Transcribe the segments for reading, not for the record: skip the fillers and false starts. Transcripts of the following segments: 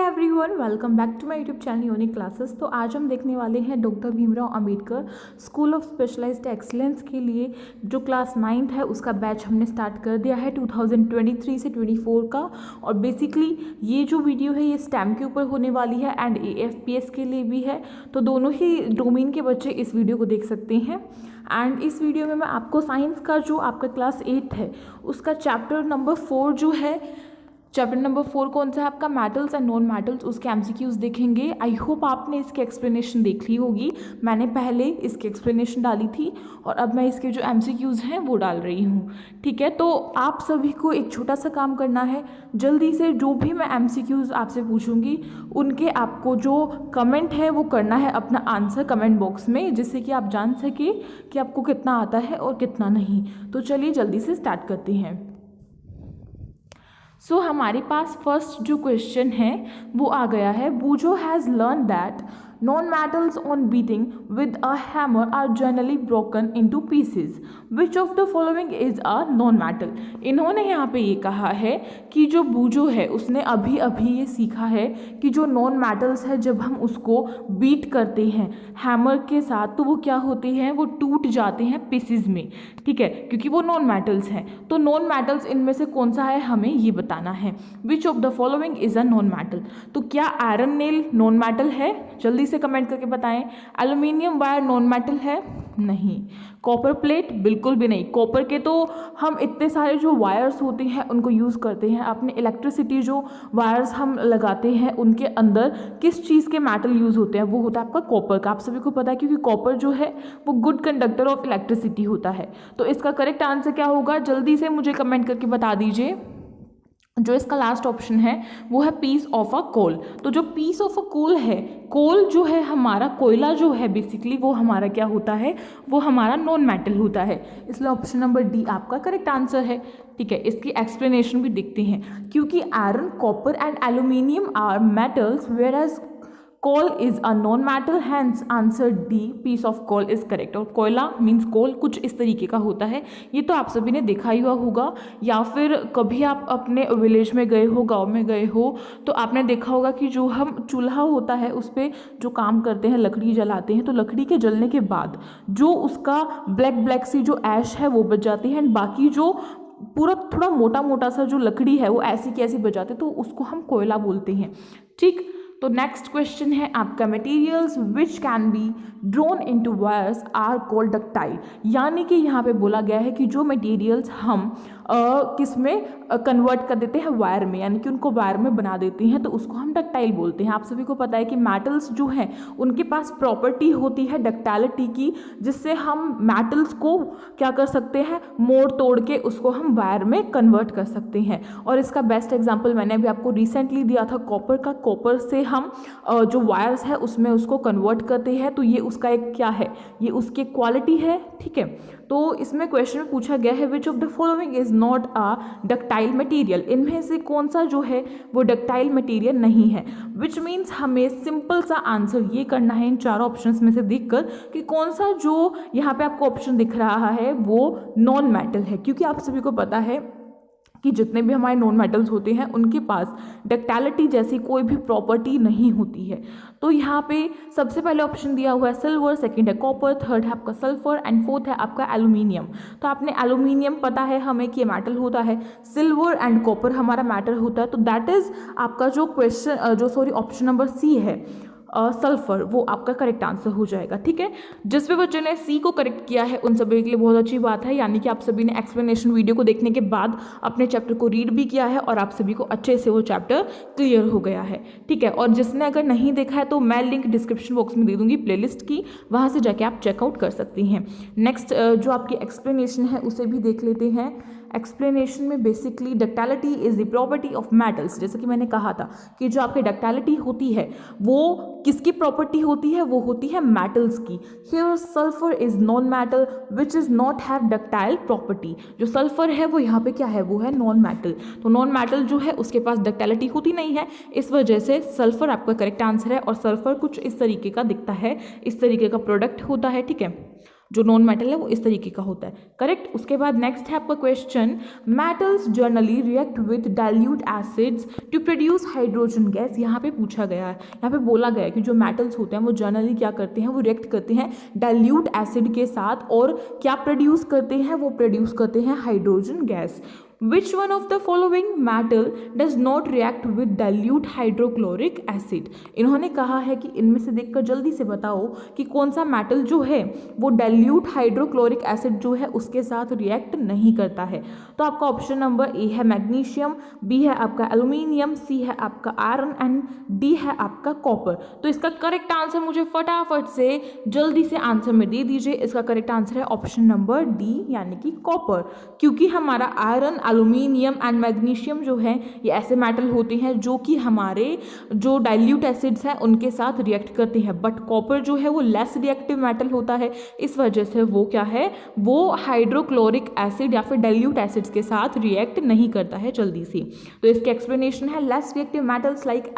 Everyone, welcome back to my YouTube channel unique classes. तो आज हम देखने वाले हैं doctor Bhimrao Ambedkar school of specialised excellence के लिए जो क्लास 9th है उसका बैच हमने स्टार्ट कर दिया है 2023 से 24 का। और बेसिकली ये जो वीडियो है ये स्टेम के ऊपर होने वाली है एंड AFPS के लिए भी है, तो दोनों ही डोमेन के बच्चे इस वीडियो को देख सकते हैं। एंड इस वीडियो में मैं आपको साइंस का जो आपका क्लास 8 है उसका चैप्टर नंबर 4 जो है, चैप्टर नंबर 4 कौन सा है आपका, मेटल्स एंड नॉन मेटल्स, उसके MCQs देखेंगे। आई होप आपने इसकी एक्सप्लेनेशन देख ली होगी। मैंने पहले इसकी एक्सप्लेनेशन डाली थी और अब मैं इसके जो MCQs हैं वो डाल रही हूँ। ठीक है, तो आप सभी को एक छोटा सा काम करना है, जल्दी से जो भी मैं MCQs आपसे पूछूंगी उनके आपको जो कमेंट है वो करना है अपना आंसर कमेंट बॉक्स में, जिससे कि आप जान सके कि आपको कितना आता है और कितना नहीं। तो चलिए जल्दी से स्टार्ट करते हैं। सो हमारे पास फर्स्ट जो क्वेश्चन है वो आ गया है, Boojho has learn that non metals on beating with a hammer are generally broken into pieces, which of the following is a non metal. इन्होंने यहाँ पे ये कहा है कि जो बूजो है उसने अभी अभी ये सीखा है कि जो नॉन मेटल्स है जब हम उसको बीट करते हैं हैमर के साथ तो वो क्या होते हैं, वो टूट जाते हैं पीसेस में। ठीक है, क्योंकि वो नॉन मेटल्स हैं। तो नॉन मेटल्स इनमें से कौन सा है हमें ये बताना है, which of the following is a non metal. तो क्या आयरन नेल नॉन मेटल है, जल्दी से कमेंट करके बताएं। एल्यूमिनियम वायर नॉन मेटल है, नहीं। कॉपर प्लेट बिल्कुल भी नहीं। कॉपर के तो हम इतने सारे जो वायर्स होते हैं उनको यूज़ करते हैं अपने इलेक्ट्रिसिटी, जो वायर्स हम लगाते हैं उनके अंदर किस चीज़ के मेटल यूज़ होते हैं, वो होता है आपका कॉपर का। आप सभी को पता है क्योंकि कॉपर जो है वो गुड कंडक्टर ऑफ इलेक्ट्रिसिटी होता है। तो इसका करेक्ट आंसर क्या होगा, जल्दी से मुझे कमेंट करके बता दीजिए। जो इसका लास्ट ऑप्शन है वो है पीस ऑफ अ कोल। तो जो पीस ऑफ अ कोल है, कोल जो है हमारा, कोयला जो है बेसिकली वो हमारा क्या होता है, वो हमारा नॉन मेटल होता है। इसलिए ऑप्शन नंबर डी आपका करेक्ट आंसर है। ठीक है, इसकी एक्सप्लेनेशन भी देखते हैं। क्योंकि iron, copper and aluminium are metals whereas coal is a non metal, hence answer D piece of coal is correct. और कोयला मीन्स कोल कुछ इस तरीके का होता है। ये तो आप सभी ने देखा ही हुआ होगा, या फिर कभी आप अपने विलेज में गए हो, गांव में गए हो, तो आपने देखा होगा कि जो हम चूल्हा होता है उस पर जो काम करते हैं, लकड़ी जलाते हैं, तो लकड़ी के जलने के बाद जो उसका ब्लैक ब्लैक सी जो ऐश है वो बच जाती है, एंड बाकी जो पूरा थोड़ा मोटा मोटा सा जो लकड़ी है वो ऐसी की ऐसी बच जाती है, तो उसको हम कोयला बोलते हैं। ठीक, तो नेक्स्ट क्वेश्चन है आपका, materials which can be drawn into wires are called ductile. यानी कि यहाँ पे बोला गया है कि जो मटेरियल्स हम किस में कन्वर्ट कर देते हैं, वायर में, यानी कि उनको वायर में बना देते हैं, तो उसको हम डक्टाइल बोलते हैं। आप सभी को पता है कि मेटल्स जो हैं उनके पास प्रॉपर्टी होती है डक्टाइलिटी की, जिससे हम मेटल्स को क्या कर सकते हैं, मोड़ तोड़ के उसको हम वायर में कन्वर्ट कर सकते हैं। और इसका बेस्ट एग्जाम्पल मैंने अभी आपको रिसेंटली दिया था कॉपर का। कॉपर से हम जो वायर्स है उसमें उसको कन्वर्ट करते हैं, तो ये उसका एक क्या है, ये उसकी क्वालिटी है। ठीक है, तो इसमें क्वेश्चन में पूछा गया है which of the following is not a ductile material. इनमें से कौन सा जो है वो डक्टाइल मटेरियल नहीं है, विच मीन्स हमें सिंपल सा आंसर ये करना है इन चारों ऑप्शंस में से देखकर कि कौन सा जो यहाँ पे आपको ऑप्शन दिख रहा है वो नॉन मेटल है। क्योंकि आप सभी को पता है कि जितने भी हमारे नॉन मेटल्स होते हैं उनके पास डक्टाइलिटी जैसी कोई भी प्रॉपर्टी नहीं होती है। तो यहाँ पे सबसे पहले ऑप्शन दिया हुआ है सिल्वर, सेकंड है कॉपर, थर्ड है आपका सल्फर एंड फोर्थ है आपका एल्यूमिनियम। तो आपने एल्यूमिनियम पता है हमें कि ये मेटल होता है, सिल्वर एंड कॉपर हमारा मेटल होता है, तो दैट इज आपका जो क्वेश्चन ऑप्शन नंबर सी है सल्फर, वो आपका करेक्ट आंसर हो जाएगा। ठीक है, जिस भी बच्चे ने सी को करेक्ट किया है उन सभी के लिए बहुत अच्छी बात है, यानी कि आप सभी ने एक्सप्लेनेशन वीडियो को देखने के बाद अपने चैप्टर को रीड भी किया है और आप सभी को अच्छे से वो चैप्टर क्लियर हो गया है। ठीक है, और जिसने अगर नहीं देखा है तो मैं लिंक डिस्क्रिप्शन बॉक्स में दे दूंगी प्लेलिस्ट की, वहाँ से जाके आप चेकआउट कर सकती हैं। नेक्स्ट जो आपकी एक्सप्लेनेशन है उसे भी देख लेते हैं। एक्सप्लेनेशन में basically ductility is the property of metals. जैसे कि मैंने कहा था कि जो आपकी डक्टाइलिटी होती है वो किसकी प्रॉपर्टी होती है, वो होती है मेटल्स की। Here sulphur is non metal which is not have ductile property. जो सल्फर है वो यहाँ पे क्या है, वो है नॉन मेटल। तो नॉन मेटल जो है उसके पास डक्टाइलिटी होती नहीं है, इस वजह से सल्फर आपका करेक्ट आंसर है। और सल्फर कुछ इस तरीके का दिखता है, इस तरीके का प्रोडक्ट होता है। ठीक है, जो नॉन मेटल है वो इस तरीके का होता है, करेक्ट। उसके बाद नेक्स्ट है आपका question, metals generally react with dilute acids to produce hydrogen gas. यहाँ पे पूछा गया है, यहाँ पे बोला गया है कि जो मेटल्स होते हैं वो जनरली क्या करते हैं, वो रिएक्ट करते हैं डाइल्यूट एसिड के साथ और क्या प्रोड्यूस करते हैं, वो प्रोड्यूस करते हैं hydrogen gas. Which one of the following metal does not react with dilute hydrochloric acid? इन्होंने कहा है कि इनमें से देखकर जल्दी से बताओ कि कौन सा मेटल जो है वो डाइल्यूट हाइड्रोक्लोरिक एसिड जो है उसके साथ रिएक्ट नहीं करता है। तो आपका ऑप्शन नंबर ए है मैग्नीशियम, बी है आपका एल्यूमिनियम, सी है आपका आयरन एंड डी है आपका कॉपर। तो इसका करेक्ट आंसर मुझे फटाफट से जल्दी से आंसर में दे दीजिए। इसका करेक्ट आंसर है ऑप्शन नंबर डी यानी कि कॉपर, क्योंकि हमारा आयरन, एल्यूमिनियम एंड मैग्नीशियम जो है ये ऐसे मेटल होते हैं जो कि हमारे जो डाइल्यूट एसिड्स हैं उनके साथ रिएक्ट करते हैं, बट कॉपर जो है वो लेस रिएक्टिव मेटल होता है, इस वजह से वो क्या है, वो हाइड्रोक्लोरिक एसिड या फिर डाइल्यूट एसिड्स के साथ रिएक्ट नहीं करता है जल्दी से। तो इसके एक्सप्लेनेशन है less reactive metals like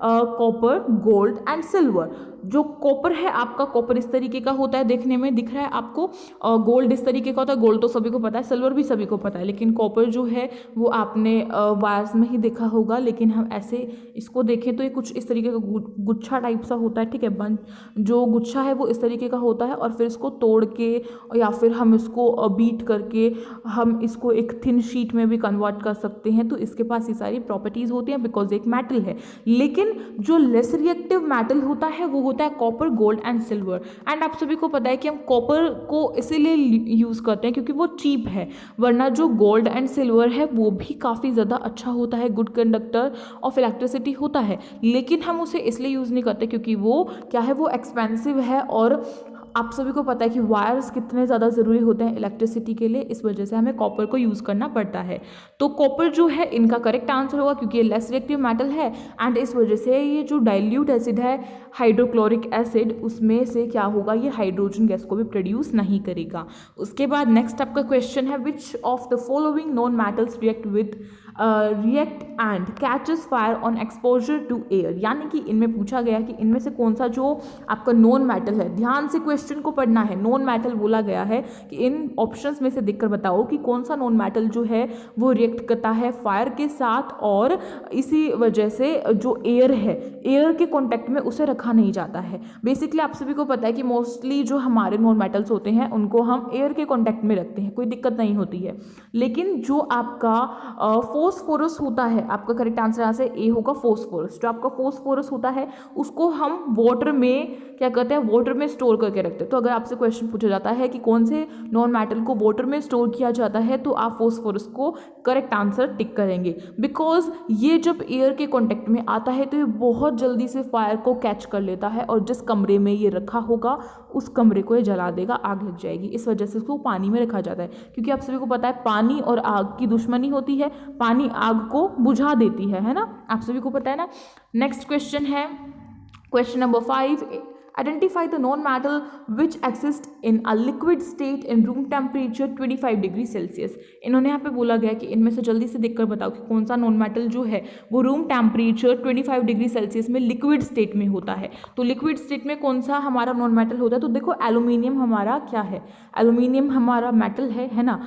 copper, gold and silver. जो कॉपर है आपका, कॉपर इस तरीके का होता है, देखने में दिख रहा है आपको, गोल्ड इस तरीके का होता है, गोल्ड तो सभी को पता है, सिल्वर भी सभी को पता है, लेकिन कॉपर जो है वो आपने वायर्स में ही देखा होगा। लेकिन हम ऐसे इसको देखें तो ये कुछ इस तरीके का गुच्छा टाइप सा होता है, ठीक है, बंच जो गुच्छा है वो इस तरीके का होता है, और फिर इसको तोड़ के या फिर हम इसको बीट करके हम इसको एक थिन शीट में भी कन्वर्ट कर सकते हैं। तो इसके पास ये सारी प्रॉपर्टीज़ होती हैं बिकॉज एक मेटल है। लेकिन जो लेस रिएक्टिव मेटल होता है वो होता है copper, gold and silver. And आप सभी को पता है कि हम कॉपर को इसीलिए यूज़ करते हैं क्योंकि वो चीप है, वरना जो गोल्ड एंड सिल्वर है वो भी काफ़ी ज़्यादा अच्छा होता है, गुड कंडक्टर ऑफ इलेक्ट्रिसिटी होता है, लेकिन हम उसे इसलिए यूज़ नहीं करते क्योंकि वो क्या है, वो एक्सपेंसिव है। और आप सभी को पता है कि वायर्स कितने ज़्यादा ज़रूरी होते हैं इलेक्ट्रिसिटी के लिए, इस वजह से हमें कॉपर को यूज़ करना पड़ता है। तो कॉपर जो है इनका करेक्ट आंसर होगा क्योंकि ये लेस रिएक्टिव मेटल है एंड इस वजह से ये जो डाइल्यूट एसिड है हाइड्रोक्लोरिक एसिड, उसमें से क्या होगा, ये हाइड्रोजन गैस को भी प्रोड्यूस नहीं करेगा। उसके बाद नेक्स्ट आपका क्वेश्चन है, which of the following non metals react and catches fire on exposure to air. यानी कि इनमें पूछा गया कि इनमें से कौन सा जो आपका नॉन मेटल है, ध्यान से क्वेश्चन को पढ़ना है, नॉन मेटल बोला गया है कि इन ऑप्शंस में से देखकर बताओ कि कौन सा नॉन मेटल जो है वो रिएक्ट करता है फायर के साथ, और इसी वजह से जो एयर है, एयर के कॉन्टेक्ट में उसे रखा नहीं जाता है। बेसिकली आप सभी को पता है कि मोस्टली जो हमारे नॉन मेटल्स होते हैं उनको हम एयर के कॉन्टेक्ट में रखते हैं, कोई दिक्कत नहीं होती है। लेकिन जो आपका फोस्फोरस होता है, आपका करेक्ट आंसर यहाँ से ए होगा, फोस्फोरस। जो आपका फोस्फोरस होता है उसको हम वाटर में क्या करते हैं, वाटर में स्टोर करके रखते हैं। तो अगर आपसे क्वेश्चन पूछा जाता है कि कौन से नॉन मेटल को वाटर में स्टोर किया जाता है, तो आप फोस्फोरस को करेक्ट आंसर टिक करेंगे, बिकॉज ये जब एयर के कॉन्टेक्ट में आता है तो ये बहुत जल्दी से फायर को कैच कर लेता है, और जिस कमरे में ये रखा होगा उस कमरे को ये जला देगा, आग लग जाएगी। इस वजह से इसको पानी में रखा जाता है, क्योंकि आप सभी को पता है पानी और आग की दुश्मनी होती है, पानी आग को बुझा देती है ना, आप सभी को पता है ना। नेक्स्ट क्वेश्चन है question number 5, identify the non-metal which exist in a liquid state in room temperature 25 degree Celsius. इन्होंने यहाँ पे बोला गया कि इनमें से जल्दी से देखकर बताओ कि कौन सा नॉन मेटल जो है वो रूम टेम्परेचर 25 डिग्री सेल्सियस में लिक्विड स्टेट में होता है। तो लिक्विड स्टेट में कौन सा हमारा नॉन मेटल होता है, तो देखो एल्यूमिनियम हमारा क्या है, एल्यूमिनियम हमारा मेटल है ना,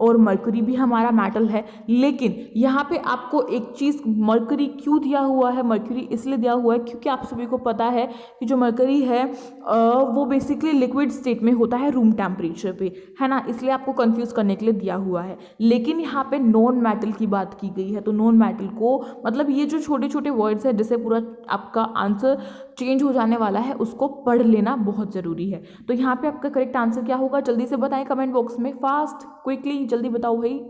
और मरकरी भी हमारा मेटल है। लेकिन यहाँ पे आपको एक चीज़, मरकरी क्यों दिया हुआ है, मरकरी इसलिए दिया हुआ है क्योंकि आप सभी को पता है कि जो मरकरी है वो बेसिकली लिक्विड स्टेट में होता है रूम टेम्परेचर पे, है ना, इसलिए आपको कंफ्यूज करने के लिए दिया हुआ है। लेकिन यहाँ पे नॉन मेटल की बात की गई है, तो नॉन मेटल को मतलब ये जो छोटे छोटे वर्ड्स है जिससे पूरा आपका आंसर चेंज हो जाने वाला है, उसको पढ़ लेना बहुत ज़रूरी है। तो यहाँ पे आपका करेक्ट आंसर क्या होगा, जल्दी से बताएं कमेंट बॉक्स में, फास्ट क्विकली जल्दी बताओ भाई।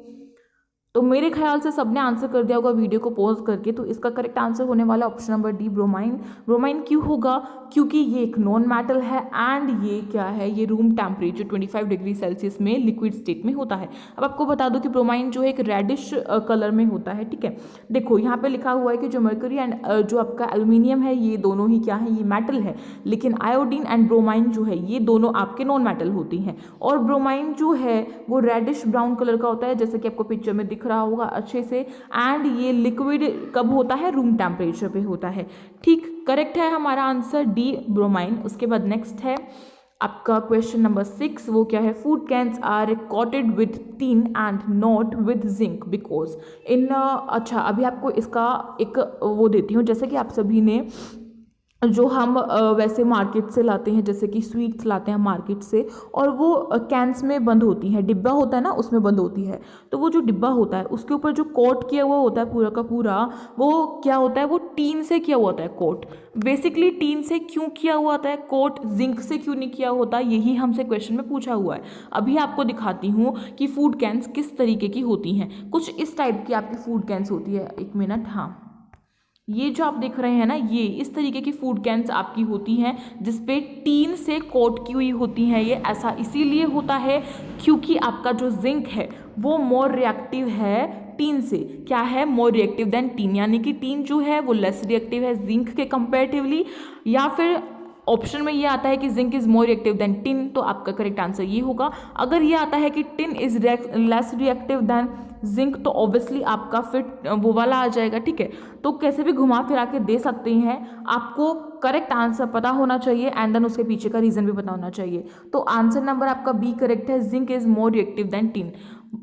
तो मेरे ख्याल से सबने आंसर कर दिया होगा वीडियो को पॉज करके। तो इसका करेक्ट आंसर होने वाला option number D, bromine. Bromine क्यों होगा, क्योंकि ये एक नॉन मेटल है एंड ये क्या है, ये रूम टेम्परेचर 25 डिग्री सेल्सियस में लिक्विड स्टेट में होता है। अब आपको बता दो कि ब्रोमाइन जो है एक रेडिश कलर में होता है, ठीक है। देखो यहाँ पे लिखा हुआ है कि जो मरकरी एंड जो आपका एल्यूमिनियम है ये दोनों ही क्या है, ये मेटल है, लेकिन आयोडीन एंड ब्रोमाइन जो है ये दोनों आपके नॉन मेटल होती हैं। और ब्रोमाइन जो है वो रेडिश ब्राउन कलर का होता है, जैसे कि आपको पिक्चर में रहा होगा अच्छे से, एंड ये लिक्विड कब होता है, रूम टेम्परेचर पे होता है। ठीक, करेक्ट है हमारा आंसर डी, ब्रोमाइन। उसके बाद नेक्स्ट है आपका क्वेश्चन नंबर 6 वो क्या है, food cans are coated with tin and not with zinc because in अच्छा अभी आपको इसका एक वो देती हूँ, जैसे कि आप सभी ने जो हम वैसे मार्केट से लाते हैं, जैसे कि स्वीट्स लाते हैं मार्केट से और वो कैंस में बंद होती है, डिब्बा होता है ना उसमें बंद होती है, तो वो जो डिब्बा होता है उसके ऊपर जो कोट किया हुआ होता है पूरा का पूरा, वो क्या होता है, वो टीन से किया हुआ होता है कोट। बेसिकली टीन से क्यों किया हुआ होता है कोट, जिंक से क्यों नहीं किया होता, यही हमसे क्वेश्चन में पूछा हुआ है। अभी आपको दिखाती हूँ कि फूड कैंस किस तरीके की होती हैं। कुछ इस टाइप की आपकी फूड कैंस होती है, एक मिनट, हाँ ये जो आप देख रहे हैं ना, ये इस तरीके की फूड कैंस आपकी होती हैं जिसपे टीन से कोट की हुई होती हैं। ये ऐसा इसीलिए होता है क्योंकि आपका जो जिंक है वो मोर रिएक्टिव है टीन से। क्या है, मोर रिएक्टिव देन टीन, यानी कि टीन जो है वो लेस रिएक्टिव है जिंक के कंपेरेटिवली, या फिर ऑप्शन में ये आता है कि zinc is more reactive than tin, तो आपका करेक्ट आंसर ये होगा। अगर ये आता है कि tin is less reactive than zinc, तो ऑब्वियसली आपका फिट वो वाला आ जाएगा, ठीक है। तो कैसे भी घुमा फिरा के दे सकते हैं, आपको करेक्ट आंसर पता होना चाहिए एंड देन उसके पीछे का रीजन भी पता होना चाहिए। तो आंसर नंबर आपका बी करेक्ट है, zinc is more reactive than tin.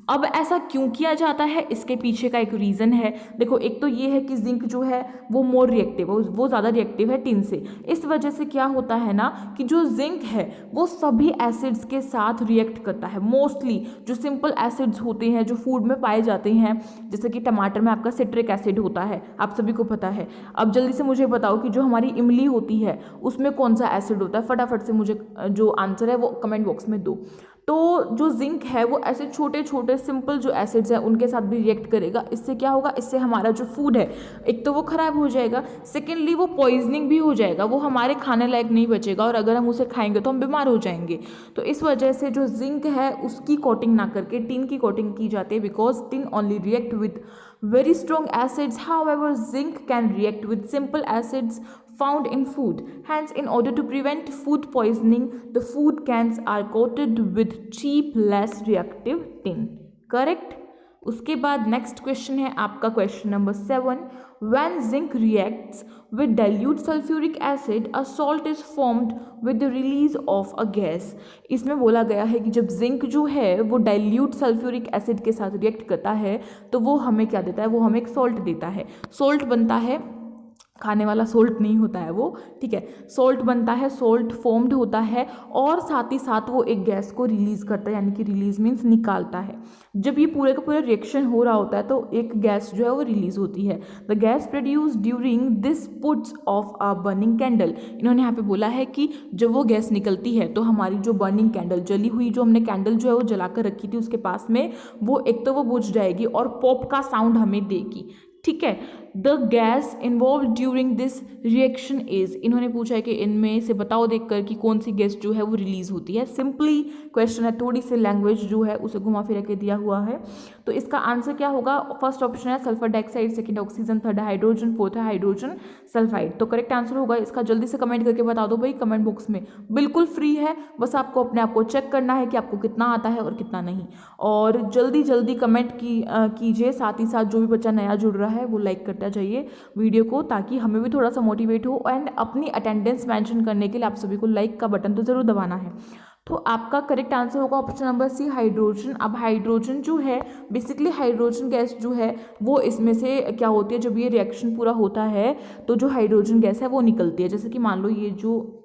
अब ऐसा क्यों किया जाता है, इसके पीछे का एक रीज़न है। देखो एक तो ये है कि जिंक जो है वो मोर रिएक्टिव है, वो ज़्यादा रिएक्टिव है टिन से। इस वजह से क्या होता है ना कि जो जिंक है वो सभी एसिड्स के साथ रिएक्ट करता है। मोस्टली जो सिंपल एसिड्स होते हैं जो फूड में पाए जाते हैं, जैसे कि टमाटर में आपका सिट्रिक एसिड होता है, आप सभी को पता है। अब जल्दी से मुझे बताओ कि जो हमारी इमली होती है उसमें कौन सा एसिड होता है, फटाफट से मुझे जो आंसर है वो कमेंट बॉक्स में दो। तो जो जिंक है वो ऐसे छोटे छोटे सिंपल जो एसिड्स हैं उनके साथ भी रिएक्ट करेगा। इससे क्या होगा, इससे हमारा जो फूड है एक तो वो खराब हो जाएगा, सेकेंडली वो पॉइजनिंग भी हो जाएगा, वो हमारे खाने लायक नहीं बचेगा और अगर हम उसे खाएंगे तो हम बीमार हो जाएंगे। तो इस वजह से जो जिंक है उसकी कोटिंग ना करके टिन की कोटिंग की जाती है, because tin only react with very strong acids. However, zinc can react with simple acids found in food. Hence, in order to prevent food poisoning, the food cans are coated with cheap, less reactive tin. Correct? उसके बाद next question है आपका question number 7। When zinc reacts with dilute sulfuric acid, a salt is formed with the release of a gas. इसमें बोला गया है कि जब जिंक जो है वो डाइल्यूट सल्फ्यूरिक एसिड के साथ रिएक्ट करता है तो वो हमें क्या देता है, वो हमें एक सॉल्ट देता है। सॉल्ट बनता है, खाने वाला सोल्ट नहीं होता है वो, ठीक है, सोल्ट बनता है, सोल्ट फॉर्म्ड होता है और साथ ही साथ वो एक गैस को रिलीज करता है, यानी कि रिलीज मीन्स निकालता है। जब ये पूरे का पूरा रिएक्शन हो रहा होता है तो एक गैस जो है वो रिलीज होती है। The gas produce during this puts of a burning candle. इन्होंने यहाँ पे बोला है कि जब वो गैस निकलती है तो हमारी जो बर्निंग कैंडल, जली हुई जो हमने कैंडल जो है वो जला कर रखी थी उसके पास में, वो एक तो वो बुझ जाएगी और पॉप का साउंड हमें देगी, ठीक है। The gas involve during this reaction is, इन्होंने पूछा है कि इनमें से बताओ देखकर कि कौन सी गैस जो है वो रिलीज होती है। सिंपली क्वेश्चन है, थोड़ी सी लैंग्वेज जो है उसे घुमा फिरा के दिया हुआ है। तो इसका आंसर क्या होगा, फर्स्ट ऑप्शन है sulphur dioxide, second oxygen, third hydrogen, fourth है हाइड्रोजन सल्फाइड। तो करेक्ट आंसर होगा इसका, जल्दी से कमेंट करके बता दो भाई, कमेंट बॉक्स में बिल्कुल फ्री है, बस आपको अपने आप को चेक करना है कि आपको कितना आता है और कितना नहीं। और जल्दी जल्दी कमेंट कीजिए, साथ ही साथ जो भी बच्चा नया जुड़ रहा है वो लाइक करता जाइए वीडियो को, ताकि हमें भी थोड़ा सा मोटिवेट हो। एंड अपनी अटेंडेंस मेंशन करने के लिए आप सभी को लाइक का बटन तो ज़रूर दबाना है। तो आपका करेक्ट आंसर होगा ऑप्शन नंबर सी, हाइड्रोजन। अब हाइड्रोजन जो है, बेसिकली हाइड्रोजन गैस जो है वो इसमें से क्या होती है, जब ये रिएक्शन पूरा होता है तो जो हाइड्रोजन गैस है वो निकलती है। जैसे कि मान लो ये जो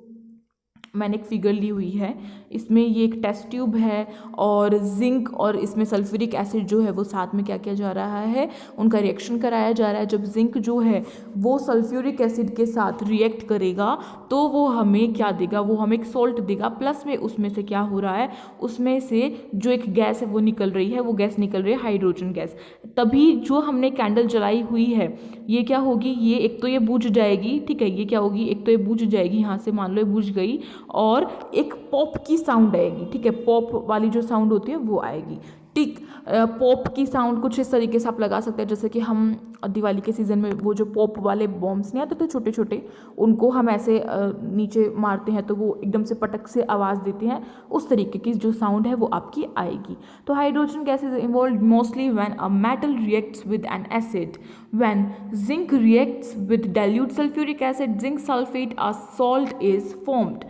मैंने एक फिगर ली हुई है, इसमें ये एक टेस्ट ट्यूब है और जिंक और इसमें सल्फ्यूरिक एसिड जो है वो साथ में क्या किया जा रहा है, उनका रिएक्शन कराया जा रहा है। जब जिंक जो है वो सल्फ्यूरिक एसिड के साथ रिएक्ट करेगा तो वो हमें क्या देगा, वो हमें एक सॉल्ट देगा। प्लस में उसमें से क्या हो रहा है, उसमें से जो एक गैस है वो निकल रही है, वो गैस निकल रही है हाइड्रोजन गैस। तभी जो हमने कैंडल जलाई हुई है ये क्या होगी, ये एक तो ये बुझ जाएगी, ठीक है, ये क्या होगी, एक तो ये बुझ जाएगी, यहाँ से मान लो ये बुझ गई और एक पॉप की साउंड आएगी, ठीक है, पॉप वाली जो साउंड होती है वो आएगी, ठीक। पॉप की साउंड कुछ इस तरीके से आप लगा सकते हैं, जैसे कि हम दिवाली के सीज़न में वो जो पॉप वाले बॉम्ब्स नहीं आते थे छोटे छोटे, उनको हम ऐसे नीचे मारते हैं तो वो एकदम से पटक से आवाज़ देते हैं, उस तरीके की जो साउंड है वो आपकी आएगी। तो hydrogen gas is involve mostly when a metal reacts with N acid. When zinc reacts with dilute sulphuric acid, zinc sulphate, a salt is formed.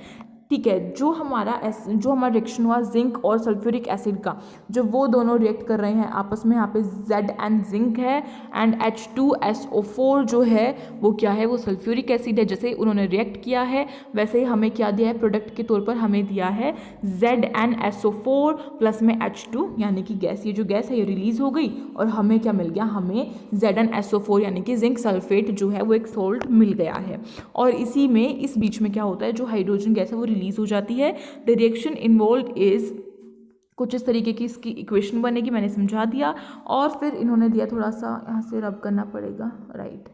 ठीक है, जो हमारा रिएक्शन हुआ जिंक और सल्फ्यूरिक एसिड का, जब वो दोनों रिएक्ट कर रहे हैं आपस में, यहाँ पे Zn जिंक है एंड H2SO4 जो है वो क्या है, वो सल्फ्यूरिक एसिड है। जैसे उन्होंने रिएक्ट किया है वैसे ही हमें क्या दिया है, प्रोडक्ट के तौर पर हमें दिया है ZnSO4 प्लस में H2 यानी कि गैस, ये जो गैस है ये रिलीज हो गई और हमें क्या मिल गया, हमें ZnSO4 यानी कि जिंक सल्फेट जो है वो एक सॉल्ट मिल गया है। और इसी में इस बीच में क्या होता है, जो हाइड्रोजन गैस है वो रिलीज हो जाती है। द रिएक्शन इन्वॉल्व इज, कुछ इस तरीके की इसकी इक्वेशन बनेगी, मैंने समझा दिया। और फिर इन्होंने दिया, थोड़ा सा यहाँ से रब करना पड़ेगा, राइट।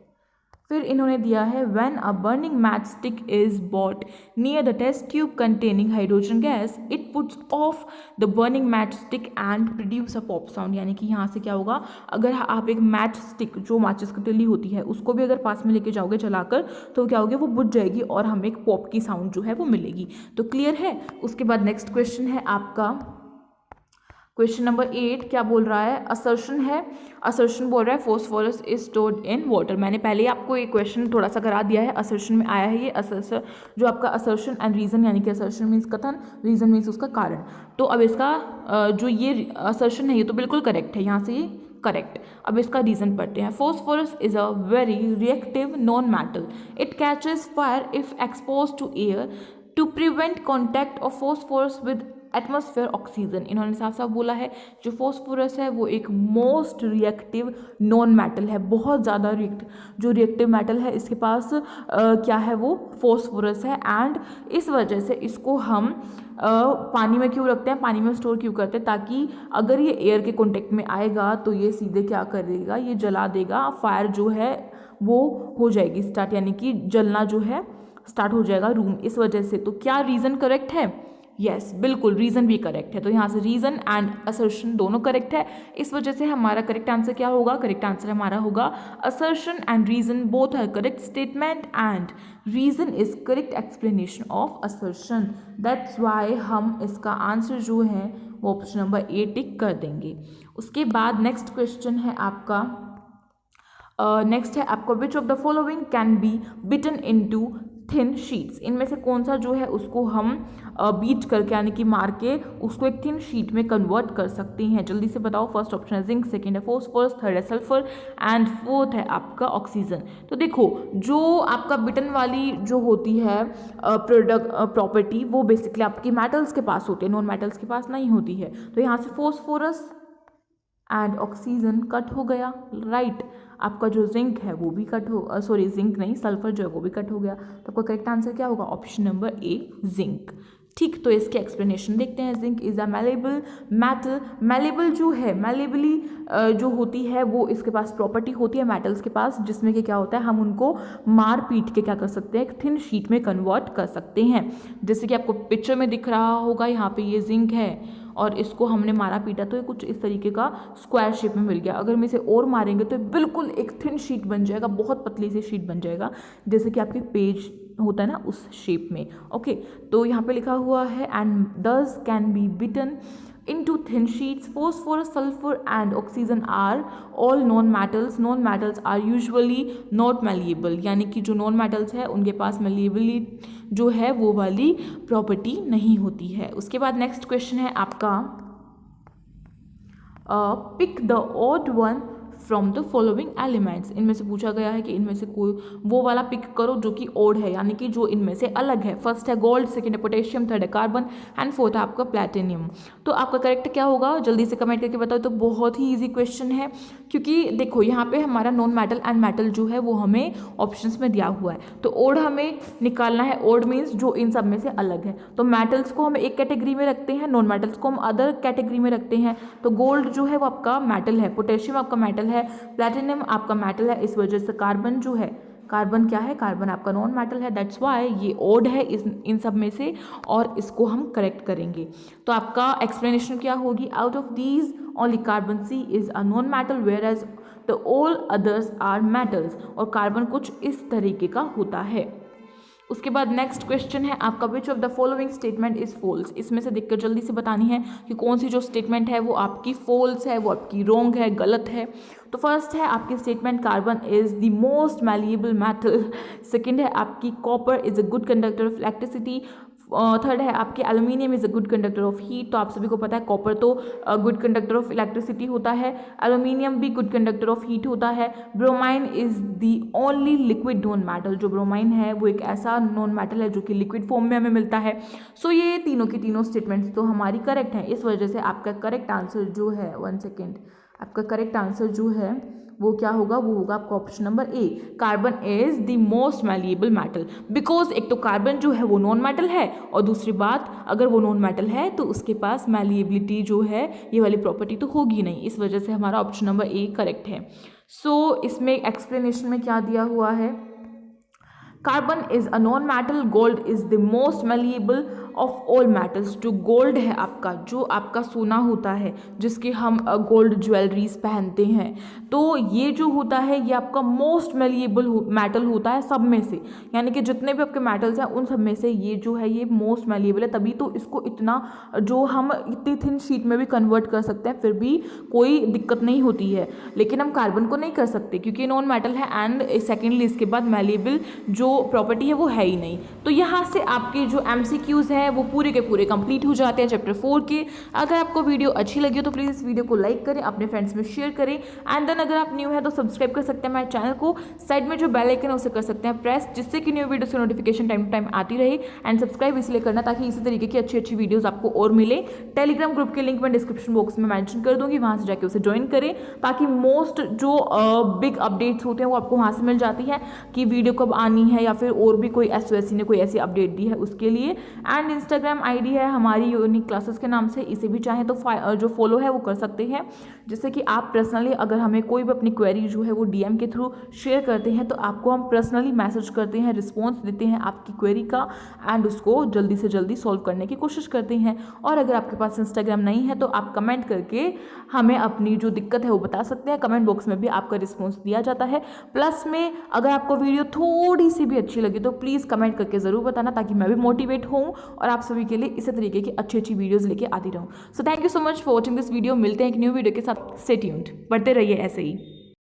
फिर इन्होंने दिया है when a burning match stick is brought near the test tube containing hydrogen gas, it puts off the burning match stick and produce a pop sound. यानी कि यहाँ से क्या होगा, अगर आप एक मैच स्टिक जो माचिस की तिल्ली होती है उसको भी अगर पास में लेके जाओगे जलाकर, तो क्या होगी, वो बुझ जाएगी और हमें एक पॉप की साउंड जो है वो मिलेगी। तो क्लियर है। उसके बाद नेक्स्ट क्वेश्चन है आपका क्वेश्चन नंबर 8। क्या बोल रहा है, असर्शन है, असर्शन बोल रहा है phosphorus is stored in water. मैंने पहले ही आपको ये क्वेश्चन थोड़ा सा करा दिया है, असर्शन में आया है ये असर्शन, जो आपका असर्शन एंड रीजन, यानी कि असर्शन मीन्स कथन, रीजन मीन्स उसका कारण। तो अब इसका जो ये असर्शन है ये तो बिल्कुल करेक्ट है, यहाँ से ये करेक्ट। अब इसका रीजन पढ़ते हैं। Phosphorus is a very reactive non metal, it catches fire if expose to air to prevent contact of phosphorus with atmosphere oxygen. इन्होंने साफ साफ बोला है जो फॉस्फोरस है वो एक मोस्ट रिएक्टिव नॉन मेटल है, बहुत ज़्यादा जो रिएक्टिव मेटल है इसके पास क्या है, वो फॉस्फोरस है। एंड इस वजह से इसको हम पानी में क्यों रखते हैं, पानी में स्टोर क्यों करते हैं, ताकि अगर ये एयर के कॉन्टेक्ट में आएगा तो ये सीधे क्या करेगा, ये जला देगा, फायर जो है वो हो जाएगी स्टार्ट, यानी कि जलना जो है स्टार्ट हो जाएगा रूम, इस वजह से। तो क्या रीज़न करेक्ट है, यस बिल्कुल रीजन भी करेक्ट है। तो यहाँ से रीजन एंड असर्शन दोनों करेक्ट है, इस वजह से हमारा करेक्ट आंसर क्या होगा, करेक्ट आंसर हमारा होगा assertion and reason both are correct statement and reason is correct explanation of assertion. That's why हम इसका आंसर जो है वो ऑप्शन नंबर ए टिक कर देंगे। उसके बाद नेक्स्ट क्वेश्चन है आपका, नेक्स्ट है आपका which of the following can be beaten into thin sheets. इनमें से कौन सा जो है उसको हम बीट करके यानी कि मार के उसको एक थिन शीट में कन्वर्ट कर सकते हैं, जल्दी से बताओ। फर्स्ट ऑप्शन है जिंक, सेकंड है फॉस्फोरस, थर्ड है सल्फर एंड फोर्थ है आपका ऑक्सीजन। तो देखो जो आपका बिटन वाली जो होती है प्रोडक्ट प्रॉपर्टी वो बेसिकली आपकी मेटल्स के पास होती है, नॉन मेटल्स के पास नहीं होती है। तो यहाँ से फॉस्फोरस एंड ऑक्सीजन कट हो गया, राइट। आपका जो जिंक है वो भी कट हो, सॉरी जिंक नहीं सल्फर जो है वो भी कट हो गया। तो आपका करेक्ट आंसर क्या होगा, ऑप्शन नंबर ए जिंक। ठीक, तो इसके एक्सप्लेनेशन देखते हैं। Zinc is a malleable metal, malleable जो है, मैलेबली जो होती है वो इसके पास प्रॉपर्टी होती है मेटल्स के पास, जिसमें कि क्या होता है हम उनको मार पीट के क्या कर सकते हैं, एक थिन शीट में कन्वर्ट कर सकते हैं। जैसे कि आपको पिक्चर में दिख रहा होगा, यहाँ पे ये जिंक है और इसको हमने मारा पीटा तो ये कुछ इस तरीके का स्क्वायर शेप में मिल गया। अगर हम इसे और मारेंगे तो बिल्कुल एक थिन शीट बन जाएगा, बहुत पतली सी शीट बन जाएगा, जैसे कि आपके पेज होता है ना उस शेप में। ओके, तो यहाँ पे लिखा हुआ है and this can be beaten into thin sheets. Phosphorus, sulfur and oxygen are all non metals. Non metals are usually not malleable, यानी कि जो non metals है उनके पास malleability जो है वो वाली प्रॉपर्टी नहीं होती है। उसके बाद नेक्स्ट क्वेश्चन है आपका pick the odd one from the following elements. इनमें से पूछा गया है कि इनमें से कोई वो वाला पिक करो जो कि ओड है, यानी कि जो इनमें से अलग है। फर्स्ट है गोल्ड, सेकंड है पोटेशियम, थर्ड है कार्बन एंड फोर्थ है आपका प्लैटिनियम। तो आपका करेक्ट क्या होगा, जल्दी से कमेंट करके बताओ। तो बहुत ही ईजी क्वेश्चन है, क्योंकि देखो यहाँ पे हमारा नॉन मेटल एंड मेटल जो है वो हमें ऑप्शंस में दिया हुआ है। तो ओड हमें निकालना है, ओड मीन्स जो इन सब में से अलग है। तो मेटल्स को हम एक कैटेगरी में रखते हैं, नॉन मेटल्स को हम अदर कैटेगरी में रखते हैं। तो गोल्ड जो है वो आपका मेटल है, पोटेशियम आपका मेटल है, प्लैटिनम आपका मेटल है। इस वजह से कार्बन जो है, कार्बन क्या है, कार्बन आपका नॉन मेटल है। दैट्स वाई ये ओड है इन सब में से, और इसको हम करेक्ट करेंगे। तो आपका एक्सप्लेनेशन क्या होगी, out of these only carbon C is a non metal whereas the all others are metals. और कार्बन कुछ इस तरीके का होता है। उसके बाद नेक्स्ट क्वेश्चन है आपका which of the following statement is false. इसमें से देखकर जल्दी से बतानी है कि कौन सी जो स्टेटमेंट है वो आपकी फॉल्स है, वो आपकी रॉन्ग है, गलत है। तो फर्स्ट है आपकी statement carbon is the most malleable metal. Second है आपकी copper is a good conductor of electricity. Third है आपके aluminium is a good conductor of heat, तो आप सभी को पता है कॉपर तो गुड कंडक्टर ऑफ इलेक्ट्रिसिटी होता है, एल्यूमिनियम भी गुड कंडक्टर ऑफ हीट होता है। Bromine is the only liquid non metal, जो ब्रोमाइन है वो एक ऐसा नॉन मेटल है जो कि लिक्विड फॉर्म में हमें मिलता है। सो ये तीनों की तीनों स्टेटमेंट्स तो हमारी करेक्ट हैं, इस वजह से आपका करेक्ट आंसर जो है, 1 सेकेंड, आपका करेक्ट आंसर जो है वो क्या होगा, वो होगा आपका option number A, carbon is the most malleable metal. Because एक तो कार्बन जो है वो नॉन मेटल है, और दूसरी बात अगर वो नॉन मेटल है तो उसके पास मैलिएबिलिटी जो है ये वाली प्रॉपर्टी तो होगी नहीं, इस वजह से हमारा ऑप्शन नंबर ए करेक्ट है। सो इसमें एक्सप्लेनेशन में क्या दिया हुआ है, carbon is a non metal, gold is the most malleable of all metals. जो गोल्ड है आपका, जो आपका सोना होता है जिसके हम गोल्ड ज्वेलरीज पहनते हैं, तो ये जो होता है ये आपका मोस्ट मैलिएबल मेटल होता है सब में से, यानी कि जितने भी आपके मेटल्स हैं उन सब में से ये जो है ये मोस्ट मैलिएबल है, तभी तो इसको इतना जो हम इतनी थिन शीट में भी कन्वर्ट कर सकते हैं, फिर भी कोई दिक्कत नहीं होती है। लेकिन हम कार्बन को नहीं कर सकते क्योंकि नॉन मेटल है, एंड सेकेंडली इसके बाद मैलिएबल जो प्रॉपर्टी है वो है ही नहीं। तो यहाँ से आपके जो MCQs हैं वो पूरे के पूरे कंप्लीट हो जाते हैं चैप्टर 4 के। अगर आपको वीडियो अच्छी लगी हो तो प्लीज़ इस वीडियो को लाइक करें, अपने फ्रेंड्स में शेयर करें, एंड देन अगर आप न्यू है तो सब्सक्राइब कर सकते हैं हमारे चैनल को, साइड में जो बेल आइकन है उसे कर सकते हैं प्रेस, जिससे कि न्यू वीडियो की नोटिफिकेशन टाइम टू टाइम आती रहे। एंड सब्सक्राइब इसलिए करना ताकि इसी तरीके की अच्छी अच्छी वीडियोज़ आपको और मिले। टेलीग्राम ग्रुप के लिंक मैं डिस्क्रिप्शन बॉक्स में मेंशन कर दूंगी, वहाँ से जाके उसे ज्वाइन करें ताकि मोस्ट जो बिग अपडेट्स होते हैं वो आपको वहाँ से मिल जाती है कि वीडियो कब आनी है, या फिर और भी कोई SOSC ने कोई ऐसी अपडेट दी है उसके लिए। एंड इंस्टाग्राम ID है हमारी यूनिक क्लासेस के नाम से, इसे भी चाहें तो जो फॉलो है वो कर सकते हैं, जिससे कि आप पर्सनली अगर हमें कोई भी अपनी क्वेरी जो है वो DM के थ्रू शेयर करते हैं तो आपको हम पर्सनली मैसेज करते हैं, रिस्पॉन्स देते हैं आपकी क्वेरी का, एंड उसको जल्दी से जल्दी सॉल्व करने की कोशिश करते हैं। और अगर आपके पास इंस्टाग्राम नहीं है तो आप कमेंट करके हमें अपनी जो दिक्कत है वो बता सकते हैं, कमेंट बॉक्स में भी आपका रिस्पॉन्स दिया जाता है। प्लस में अगर आपको वीडियो थोड़ी सी भी अच्छी लगी तो प्लीज़ कमेंट करके ज़रूर बताना ताकि मैं भी मोटिवेट हूँ और आप सभी के लिए इसी तरीके की अच्छी अच्छी वीडियोस लेके आती रहूँ। So thank you so much for watching this video. मिलते हैं एक न्यू वीडियो के साथ, स्टे ट्यून्ड, पढ़ते रहिए ऐसे ही।